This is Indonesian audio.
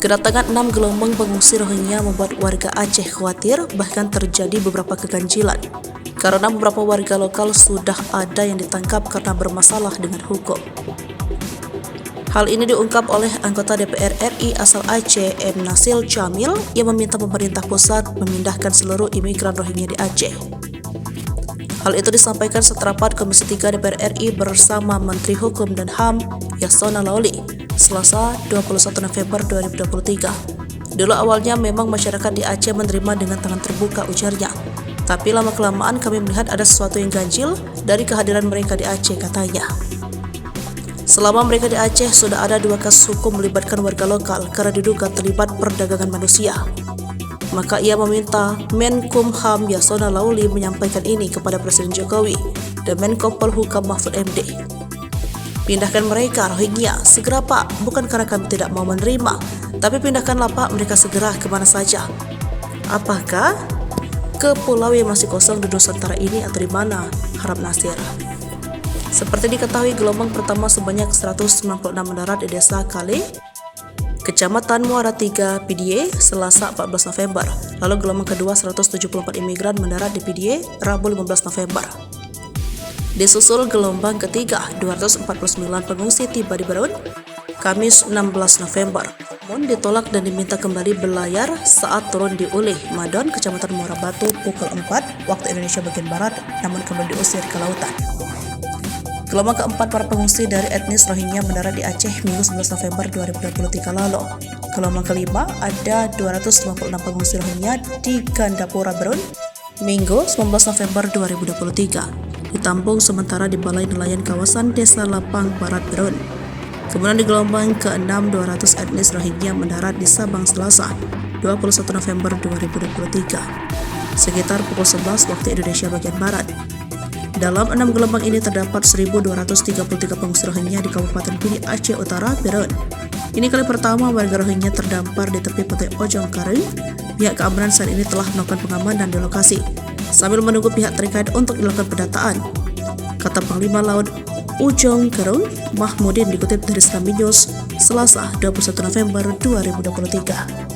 Kedatangan 6 gelombang pengungsi Rohingya membuat warga Aceh khawatir, bahkan terjadi beberapa keganjilan karena beberapa warga lokal sudah ada yang ditangkap karena bermasalah dengan hukum. Hal ini diungkap oleh anggota DPR RI asal Aceh M. Nasil Jamil yang meminta pemerintah pusat memindahkan seluruh imigran Rohingya di Aceh. Hal itu disampaikan setelah rapat Komisi 3 DPR RI bersama Menteri Hukum dan HAM Yasona Laoly Selasa 21 November 2023. Dulu awalnya memang masyarakat di Aceh menerima dengan tangan terbuka, ujarnya. Tapi lama-kelamaan kami melihat ada sesuatu yang ganjil dari kehadiran mereka di Aceh, katanya. Selama mereka di Aceh, sudah ada 2 kasus hukum melibatkan warga lokal karena diduga terlibat perdagangan manusia. Maka ia meminta Menkumham Yasona Laoly menyampaikan ini kepada Presiden Jokowi dan Menko Polhukam Mahfud MD. Pindahkan mereka Rohingya segera, Pak, bukan karena kami tidak mau menerima, tapi pindahkanlah, Pak, mereka segera kemana saja. Apakah ke pulau yang masih kosong di Nusantara ini atau di mana? Harap Nasir. Seperti diketahui, gelombang pertama sebanyak 196 mendarat di Desa Kale, Kecamatan Muara 3, PDIE, Selasa 14 November. Lalu gelombang kedua 174 imigran mendarat di PDIE, Rabu 15 November. Disusul gelombang ketiga, 249 pengungsi tiba di Berun, Kamis 16 November. Namun ditolak dan diminta kembali berlayar saat turun di Ulih, Madon, Kecamatan Muara Batu pukul 4 waktu Indonesia bagian Barat, namun kemudian diusir ke lautan. Gelombang keempat para pengungsi dari etnis Rohingya mendarat di Aceh Minggu 11 November 2023 lalu. Gelombang kelima ada 256 pengungsi Rohingya di Gandapura Berun, Minggu 19 November 2023. Ditampung sementara di Balai Nelayan kawasan Desa Lapang Barat Berun. Kemudian di gelombang ke-6 200 etnis Rohingya mendarat di Sabang Selasa 21 November 2023 sekitar pukul 11 waktu Indonesia bagian Barat. Dalam 6 gelombang ini terdapat 1.233 pengungsi Rohingya di Kabupaten Pidi Aceh Utara Berun. Ini kali pertama warga Rohingya terdampar di tepi pantai Ujong Kareng. Pihak keamanan saat ini telah melakukan pengamanan di lokasi sambil menunggu pihak terkait untuk dilakukan pendataan, kata Panglima Laut Ujong Kareng Mahmudin dikutip dari Serambi News Selasa 21 November 2023.